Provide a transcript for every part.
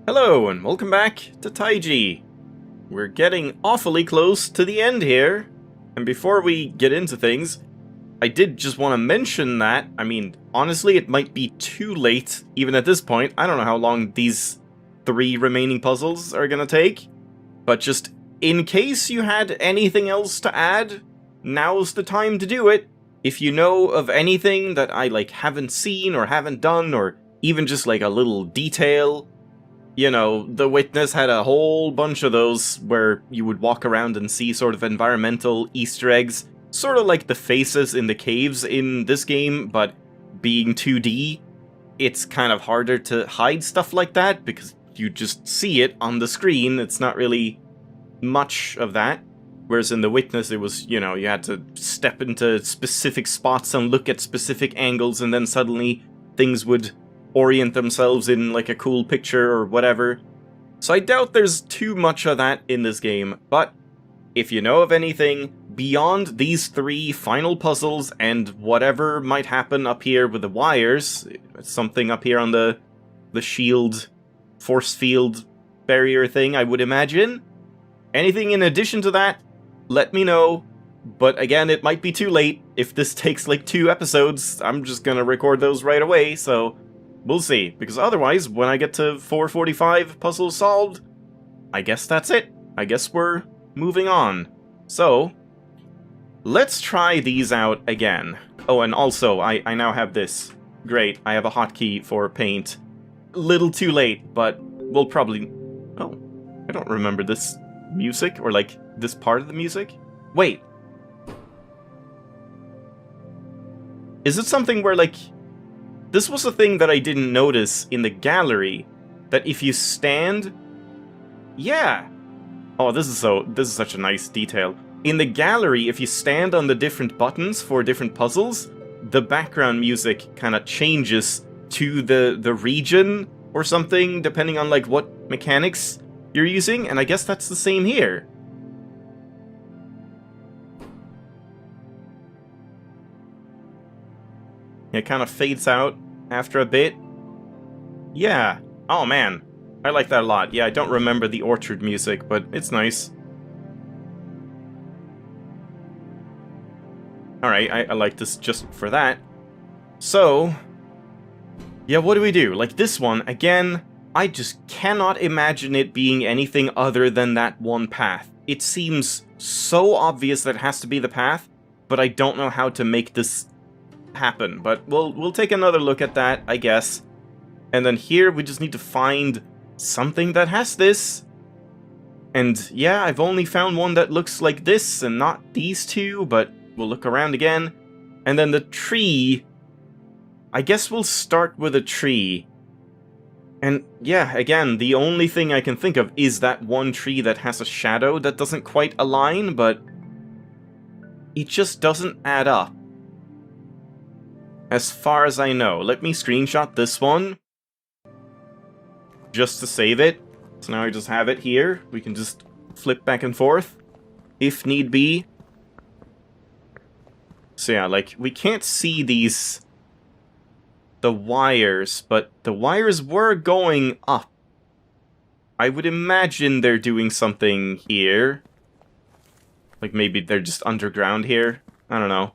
Hello, and welcome back to Taiji. We're getting awfully close to the end here, and before we get into things, I did just want to mention that, honestly, it might be too late, even at this point. I don't know how long these 3 remaining puzzles are gonna take, but just in case you had anything else to add, now's the time to do it. If you know of anything that I, haven't seen or haven't done, or even just, a little detail. You know, The Witness had a whole bunch of those where you would walk around and see sort of environmental Easter eggs, sort of like the faces in the caves in this game, but being 2D, it's kind of harder to hide stuff like that because you just see it on the screen. It's not really much of that. Whereas in The Witness, it was, you had to step into specific spots and look at specific angles, and then suddenly things would orient themselves in a cool picture or whatever. So I doubt there's too much of that in this game, but if you know of anything beyond these 3 final puzzles and whatever might happen up here with the wires, something up here on the shield, force field barrier thing, I would imagine. Anything in addition to that, let me know. But again, it might be too late. If this takes 2 episodes, I'm just gonna record those right away, so we'll see, because otherwise, when I get to 445 puzzles solved, I guess that's it. I guess we're moving on. So, let's try these out again. Oh, and also, I now have this. Great, I have a hotkey for paint. Little too late, but we'll probably... Oh, I don't remember this music, or this part of the music. Wait. Is it something where, this was a thing that I didn't notice in the gallery, that if you stand... Yeah! Oh, this is such a nice detail. In the gallery, if you stand on the different buttons for different puzzles, the background music kind of changes to the region or something, depending on what mechanics you're using, and I guess that's the same here. It kind of fades out after a bit. Yeah. Oh man. I like that a lot. Yeah, I don't remember the orchard music, but it's nice. Alright, I like this just for that. So... yeah, what do we do? This one, again, I just cannot imagine it being anything other than that one path. It seems so obvious that it has to be the path, but I don't know how to make this happen, but we'll take another look at that, I guess. And then here we just need to find something that has this. And yeah, I've only found one that looks like this and not these 2, but we'll look around again. And then the tree, I guess we'll start with a tree. And yeah, again, the only thing I can think of is that one tree that has a shadow that doesn't quite align, but it just doesn't add up. As far as I know. Let me screenshot this one, just to save it. So now I just have it here. We can just flip back and forth, if need be. So yeah, we can't see the wires, but the wires were going up. I would imagine they're doing something here. Maybe they're just underground here. I don't know.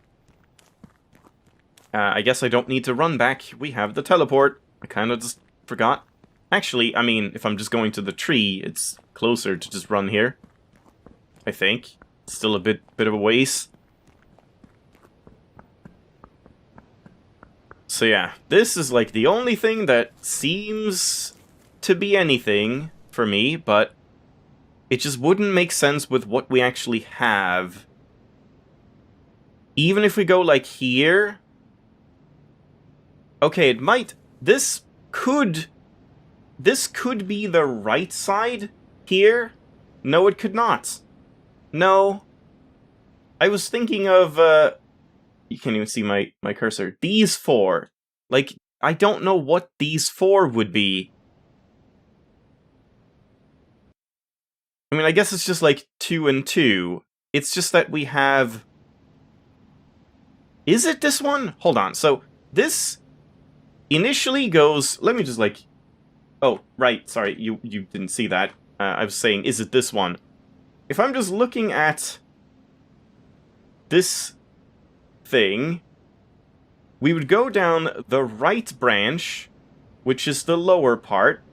I guess I don't need to run back. We have the teleport. I kind of just forgot. Actually, if I'm just going to the tree, it's closer to just run here. I think. It's still a bit of a ways. So yeah, this is the only thing that seems to be anything for me, but it just wouldn't make sense with what we actually have. Even if we go here... Okay, it might... This could be the right side here? No, it could not. No. I was thinking of, you can't even see my cursor. These 4. I don't know what these 4 would be. I guess it's just 2 and 2. It's just that we have... Is it this one? Hold on, so this... initially goes... Let me just Oh, right, sorry, you didn't see that. I was saying, is it this one? If I'm just looking at this thing, we would go down the right branch, which is the lower part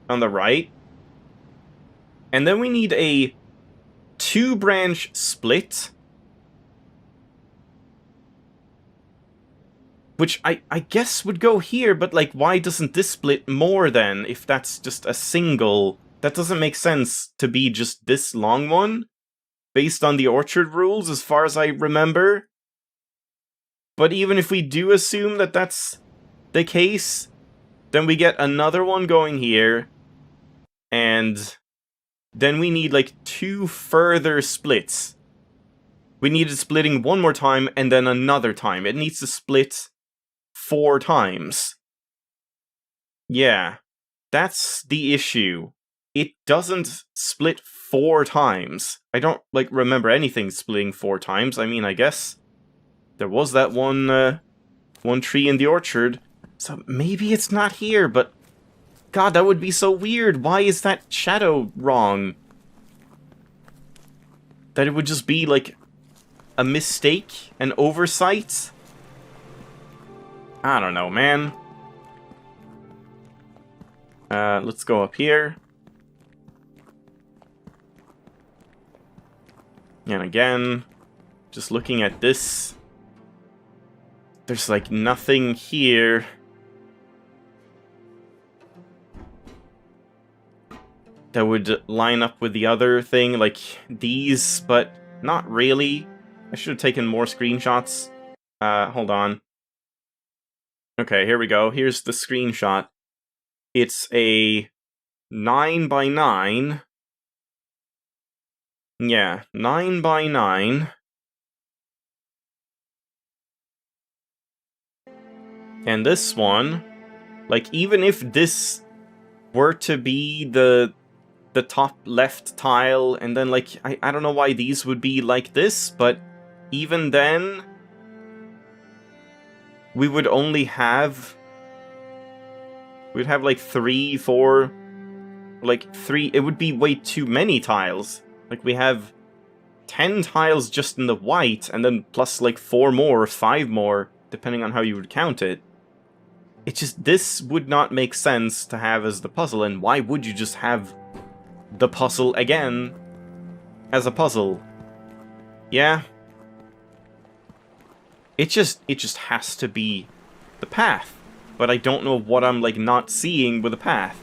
on the right, and then we need a 2-branch split, which I guess would go here, but like, why doesn't this split more then, if that's just a single? That doesn't make sense to be just this long one, based on the orchard rules, as far as I remember. But even if we do assume that that's the case, then we get another one going here, and then we need like 2 further splits. We need it splitting one more time, and then another time. It needs to split 4 times. Yeah, that's the issue. It doesn't split 4 times. I don't, like, remember anything splitting 4 times. I mean, I guess there was that one tree in the orchard, so maybe it's not here, but God, that would be so weird. Why is that shadow wrong? That it would just be, like, a mistake? An oversight? I don't know, man. Let's go up here. And again, just looking at this, there's like nothing here. That would line up with the other thing, like these, but not really. I should have taken more screenshots. Hold on. Okay, here we go. Here's the screenshot. It's a 9x9. Yeah, 9x9. And this one, like, even if this were to be the top left tile, and then, like, I don't know why these would be like this, but even then, we would only have... We'd have, like, 3, 4... Like, 3... It would be way too many tiles. Like, we have 10 tiles just in the white, and then plus, like, 4 more or 5 more, depending on how you would count it. It's just, this would not make sense to have as the puzzle, and why would you just have the puzzle again as a puzzle? Yeah. It just has to be the path. But I don't know what I'm, like, not seeing with the path.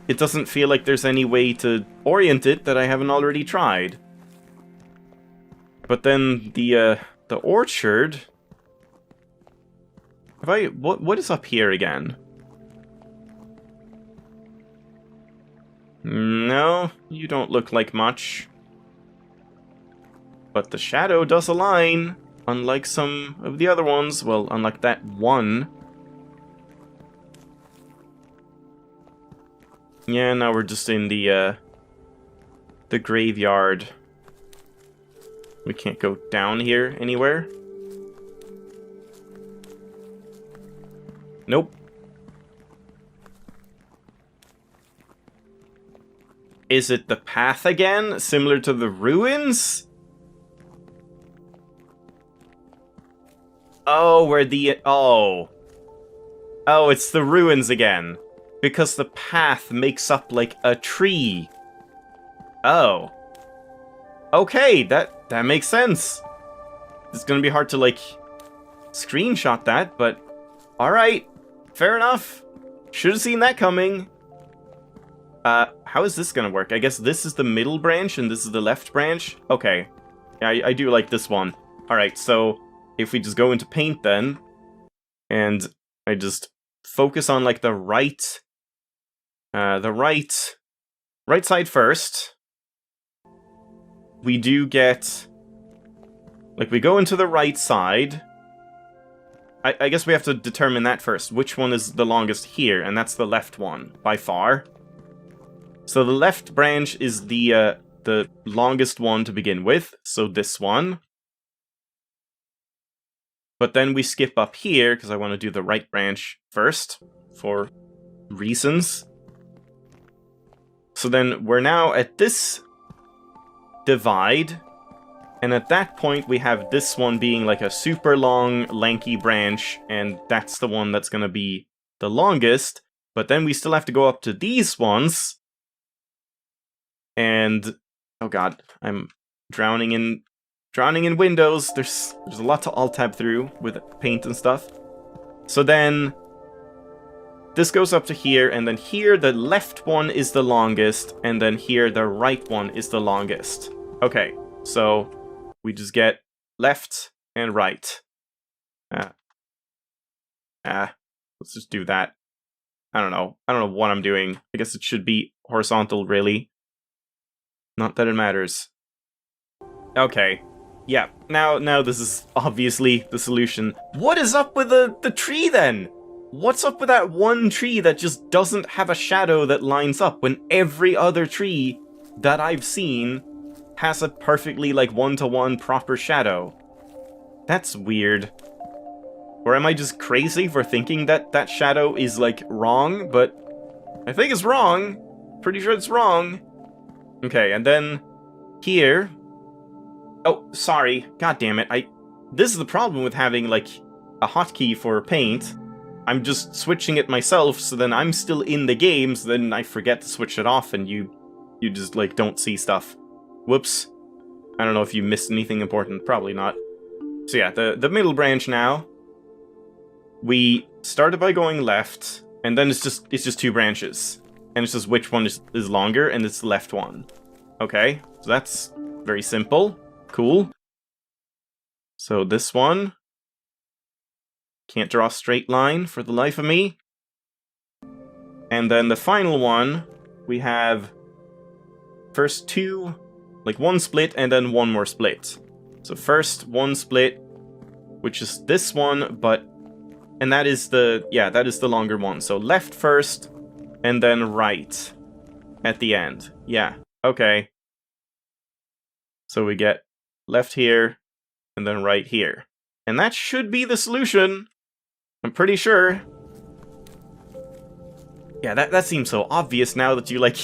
It doesn't feel like there's any way to orient it that I haven't already tried. But then the orchard... Have I... What is up here again? No, you don't look like much. But the shadow does align, unlike some of the other ones. Well, unlike that one. Yeah, now we're just in the graveyard. We can't go down here anywhere. Nope. Is it the path again? Similar to the ruins? Oh, where the... Oh. Oh, it's the ruins again. Because the path makes up, like, a tree. Oh. Okay, that makes sense. It's gonna be hard to, like, screenshot that, but... Alright. Fair enough. Should have seen that coming. How is this gonna work? I guess this is the middle branch and this is the left branch? Okay. Yeah, I do like this one. Alright, so if we just go into paint then, and I just focus on, like, the right side first, we do get, like, we go into the right side. I guess we have to determine that first. Which one is the longest here? And that's the left one, by far. So the left branch is the longest one to begin with, so this one. But then we skip up here, because I want to do the right branch first. for reasons. So then we're now at this divide, and at that point we have this one being like a super long, lanky branch, and that's the one that's gonna be the longest, but then we still have to go up to these ones, and oh god, I'm drowning in windows. There's a lot to alt-tab through with paint and stuff. So then this goes up to here, and then here the left one is the longest, and then here the right one is the longest. Okay, so we just get left and right. Let's just do that. I don't know what I'm doing. I guess it should be horizontal, really. Not that it matters. Okay. Yeah, now this is obviously the solution. What is up with the tree, then? What's up with that one tree that just doesn't have a shadow that lines up when every other tree that I've seen has a perfectly, like, one-to-one proper shadow? That's weird. Or am I just crazy for thinking that that shadow is, like, wrong? But I think it's wrong. Pretty sure it's wrong. Okay, and then here... Oh, sorry. God damn it. This is the problem with having, like, a hotkey for paint. I'm just switching it myself, so then I'm still in the game, so then I forget to switch it off, and you just, like, don't see stuff. Whoops. I don't know if you missed anything important. Probably not. So yeah, the middle branch now. We started by going left, and then it's just two branches. And it's just which one is longer, and it's the left one. Okay, so that's very simple. Cool. So this one. Can't draw a straight line for the life of me. And then the final one, we have first two, like one split and then one more split. So first one split, which is this one, and that is the longer one. So left first, and then right at the end. Yeah, okay. So we get left here, and then right here. And that should be the solution. I'm pretty sure. Yeah, that seems so obvious now that you, like,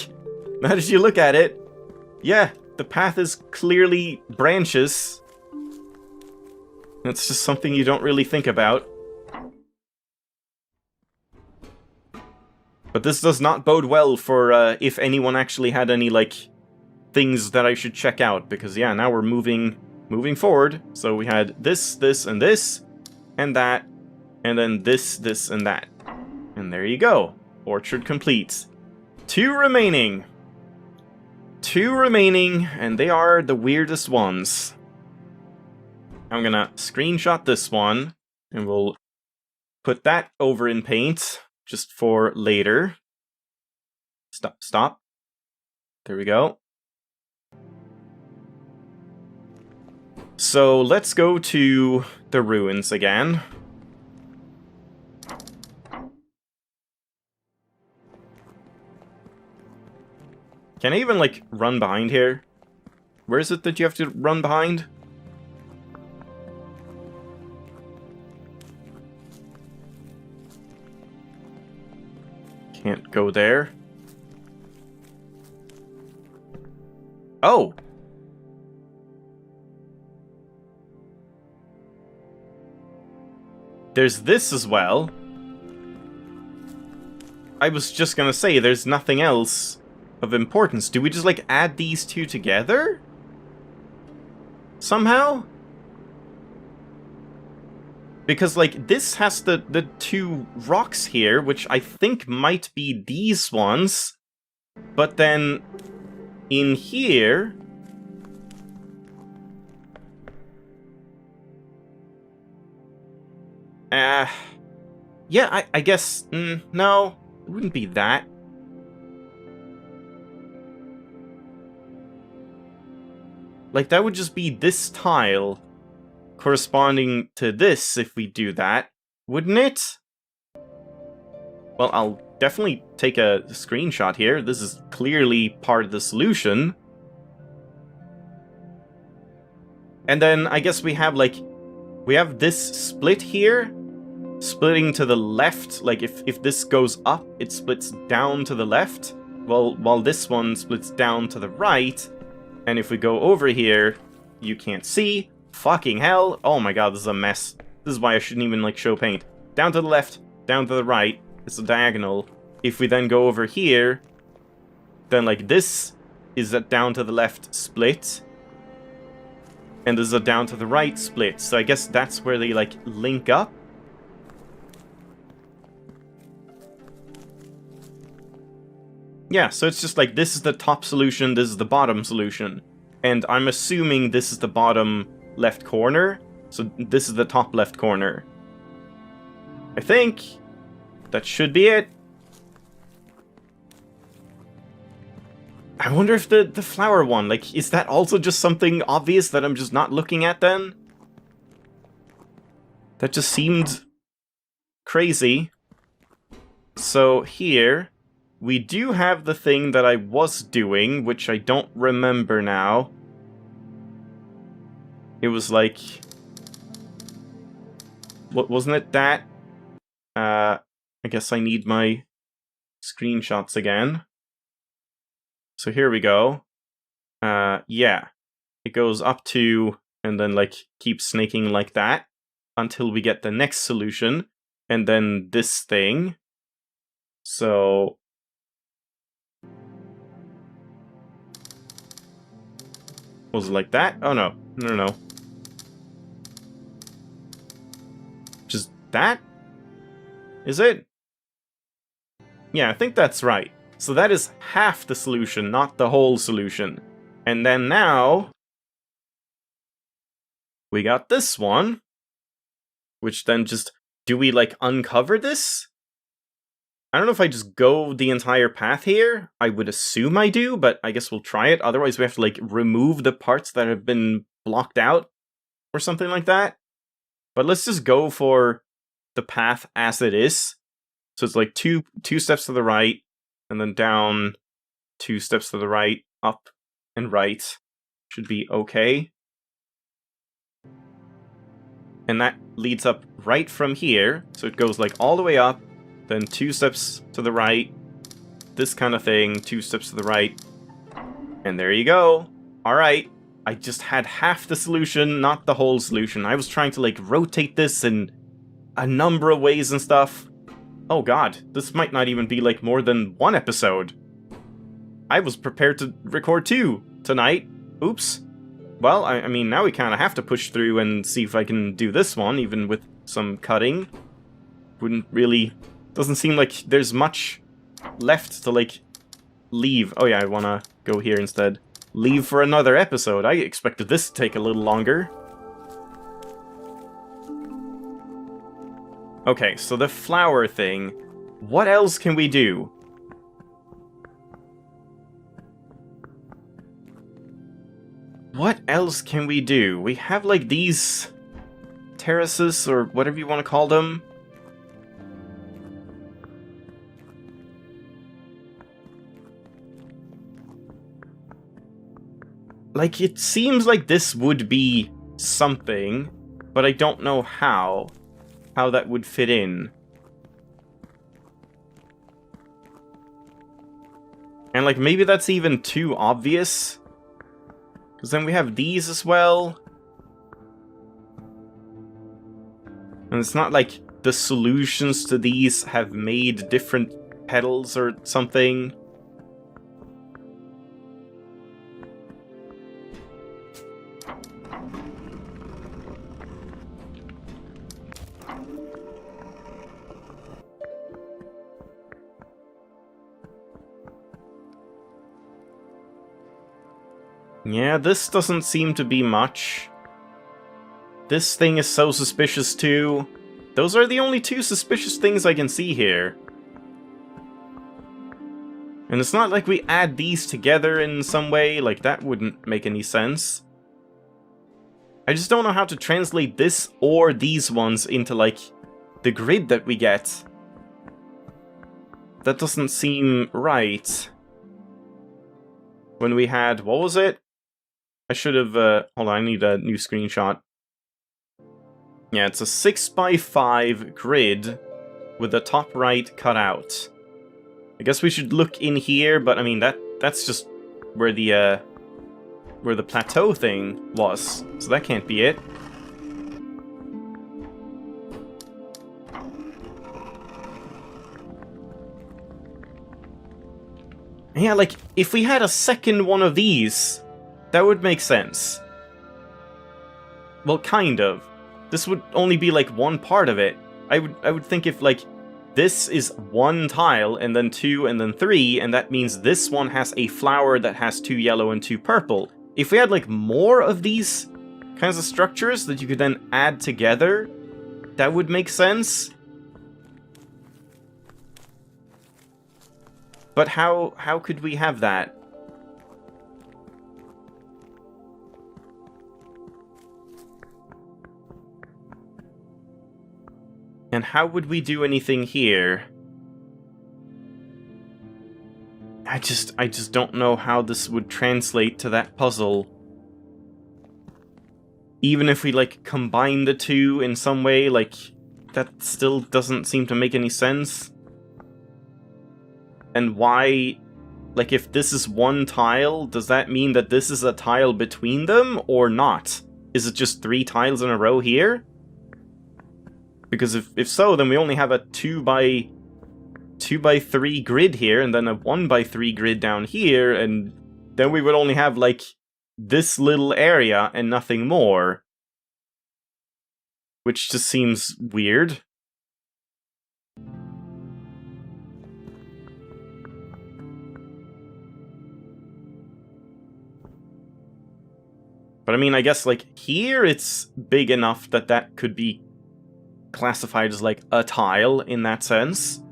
now that you look at it. Yeah, the path is clearly branches. That's just something you don't really think about. But this does not bode well for if anyone actually had any, like, things that I should check out. Because, yeah, now we're moving forward. So we had this, and this, and that, and then this, and that. And there you go. Orchard complete. Two remaining, and they are the weirdest ones. I'm gonna screenshot this one, and we'll put that over in paint, just for later. Stop. There we go. So let's go to the ruins again. Can I even, like, run behind here? Where is it that you have to run behind? Can't go there. Oh! There's this as well. I was just gonna say, there's nothing else of importance. Do we just, like, add these two together? Somehow? Because, like, this has the two rocks here, which I think might be these ones. But then, in here... yeah, I guess... no, it wouldn't be that. Like, that would just be this tile corresponding to this if we do that, wouldn't it? Well, I'll definitely take a screenshot here. This is clearly part of the solution. And then I guess we have, like, we have this split here. splitting to the left. Like, if this goes up, it splits down to the left, while this one splits down to the right. And if we go over here, you can't see. Fucking hell. Oh my god, this is a mess. This is why I shouldn't even, like, show paint. Down to the left, down to the right. It's a diagonal. If we then go over here, then, like, this is a down to the left split. And this is a down to the right split. So I guess that's where they, like, link up. Yeah, so it's just like, this is the top solution, this is the bottom solution. And I'm assuming this is the bottom left corner, so this is the top left corner. I think that should be it. I wonder if the flower one, like, is that also just something obvious that I'm just not looking at then? That just seemed crazy. So here, we do have the thing that I was doing, which I don't remember now. It was like... what wasn't it that? I guess I need my screenshots again. So here we go. Yeah. It goes up to, and then, like, keeps snaking like that until we get the next solution, and then this thing. So... was it like that? Oh no. No. Just that? Is it? Yeah, I think that's right. So that is half the solution, not the whole solution. And then now... we got this one. Which then just... do we, like, uncover this? I don't know if I just go the entire path here. I would assume I do, but I guess we'll try it. Otherwise we have to, like, remove the parts that have been blocked out. Or something like that. But let's just go for the path as it is. So it's like two steps to the right, and then down 2 steps to the right, up and right. Should be okay. And that leads up right from here. So it goes, like, all the way up. Then 2 steps to the right, this kind of thing, 2 steps to the right, and there you go. Alright, I just had half the solution, not the whole solution. I was trying to, like, rotate this in a number of ways and stuff. Oh god, this might not even be, like, more than 1 episode. I was prepared to record 2 tonight. Oops. Well, I mean, now we kind of have to push through and see if I can do this one, even with some cutting. Wouldn't really... doesn't seem like there's much left to, like, leave. Oh yeah, I wanna go here instead. Leave for another episode. I expected this to take a little longer. Okay, so the flower thing. What else can we do? What else can we do? We have, like, these terraces, or whatever you want to call them. Like, it seems like this would be something, but I don't know how that would fit in. And, like, maybe that's even too obvious. Because then we have these as well. And it's not like the solutions to these have made different petals or something. Yeah, this doesn't seem to be much. This thing is so suspicious too. Those are the only 2 suspicious things I can see here. And it's not like we add these together in some way, like that wouldn't make any sense. I just don't know how to translate this or these ones into, like, the grid that we get. That doesn't seem right. When we had, what was it? I should have, hold on, I need a new screenshot. Yeah, it's a 6x5 grid with the top right cut out. I guess we should look in here, but I mean that's just where the plateau thing was, so that can't be it. Yeah, like, if we had a second one of these, that would make sense. Well, kind of. This would only be, like, one part of it. I would think if, like, this is one tile, and then 2, and then 3, and that means this one has a flower that has 2 yellow and 2 purple. If we had, like, more of these kinds of structures that you could then add together, that would make sense. But how could we have that? And how would we do anything here? I just don't know how this would translate to that puzzle. Even if we, like, combine the two in some way, like, that still doesn't seem to make any sense. And why, like, if this is one tile, does that mean that this is a tile between them, or not? Is it just 3 tiles in a row here? Because if so, then we only have a 2x3 grid here, and then a 1x3 grid down here, and then we would only have, like, this little area and nothing more. Which just seems weird. But I mean, I guess, like, here it's big enough that that could be classified as, like, a tile in that sense.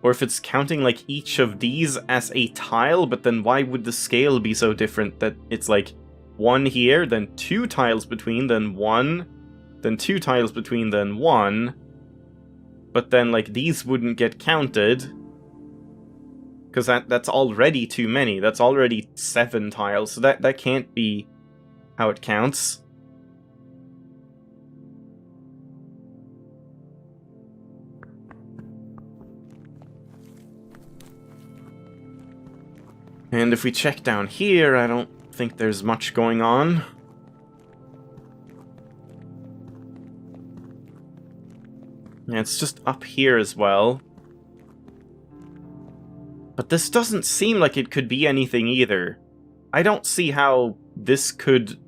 Or if it's counting, like, each of these as a tile, but then why would the scale be so different that it's, like, 1 here, then 2 tiles between, then 1, then 2 tiles between, then 1. But then, like, these wouldn't get counted. Because that's already too many. That's already 7 tiles, so that can't be how it counts. And if we check down here, I don't think there's much going on. Yeah, it's just up here as well. But this doesn't seem like it could be anything either. I don't see how this could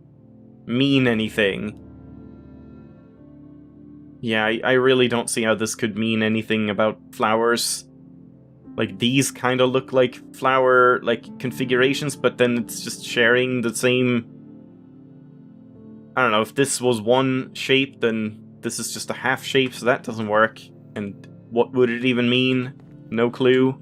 mean anything. Yeah, I really don't see how this could mean anything about flowers. Like, these kind of look like flower, like, configurations, but then it's just sharing the same... I don't know, if this was one shape, then this is just a half shape, so that doesn't work. And what would it even mean? No clue.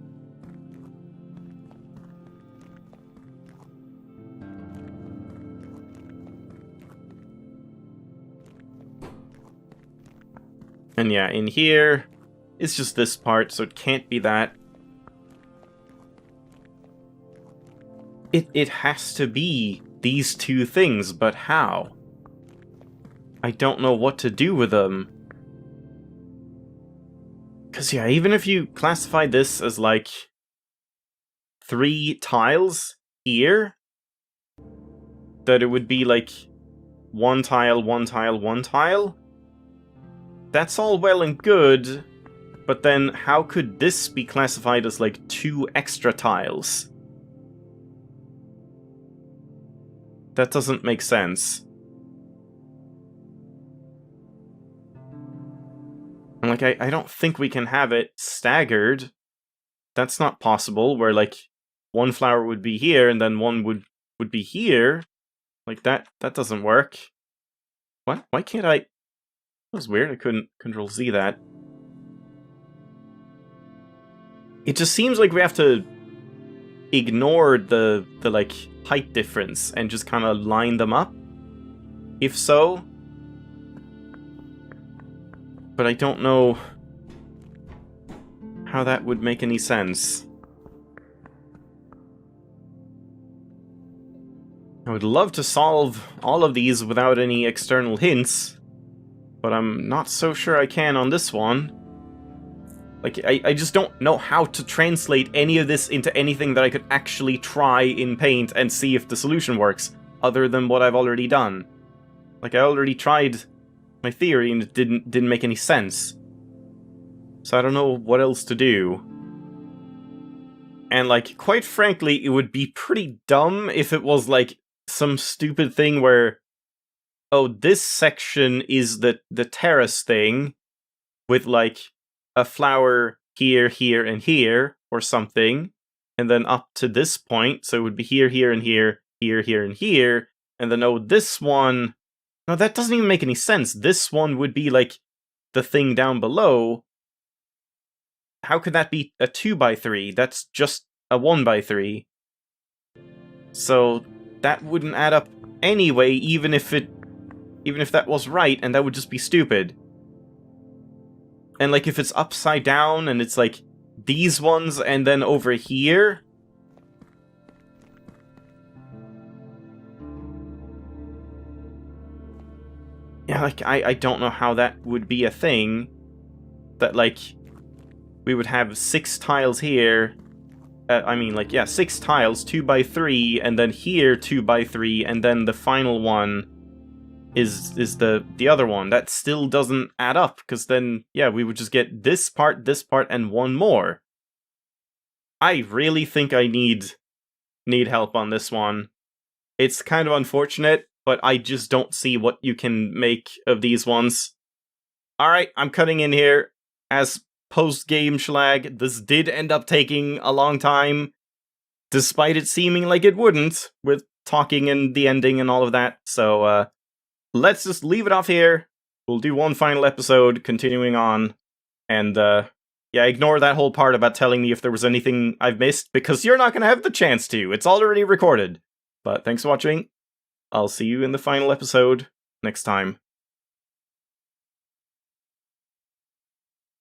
And yeah, in here, it's just this part, so it can't be that. It has to be these 2 things, but how? I don't know what to do with them. Because yeah, even if you classify this as, like, 3 tiles here, that it would be, like, 1 tile, 1 tile, 1 tile. That's all well and good, but then how could this be classified as, like, 2 extra tiles? That doesn't make sense. And, like, I don't think we can have it staggered. That's not possible, where, like, 1 flower would be here, and then 1 would be here. Like, that doesn't work. What? Why can't I... That was weird, I couldn't Control-Z that. It just seems like we have to ignore the like, height difference and just kind of line them up. If so. But I don't know how that would make any sense. I would love to solve all of these without any external hints, but I'm not so sure I can on this one. Like, I just don't know how to translate any of this into anything that I could actually try in Paint and see if the solution works, other than what I've already done. Like, I already tried my theory and it didn't make any sense. So I don't know what else to do. And, like, quite frankly, it would be pretty dumb if it was, like, some stupid thing where, oh, this section is the terrace thing, with, like, a flower here, here, and here, or something, and then up to this point, so it would be here, here, and here, here, here, and here, and then, oh, this one... No, that doesn't even make any sense. This one would be, like, the thing down below. How could that be a 2x3? That's just a 1x3. So, that wouldn't add up anyway, even if that was right, and that would just be stupid. And, like, if it's upside down, and it's, like, these ones, and then over here... Yeah, like, I don't know how that would be a thing. That, like, we would have 6 tiles here. I mean, like, yeah, 6 tiles, 2x3, and then here 2x3, and then the final one is the other one. That still doesn't add up, because then, yeah, we would just get this part, and one more. I really think I need help on this one. It's kind of unfortunate, but I just don't see what you can make of these ones. Alright, I'm cutting in here. As post-game schlag, this did end up taking a long time, despite it seeming like it wouldn't, with talking and the ending and all of that, so, let's just leave it off here. We'll do one final episode, continuing on. And, yeah, ignore that whole part about telling me if there was anything I've missed, because you're not gonna have the chance to. It's already recorded. But thanks for watching. I'll see you in the final episode next time.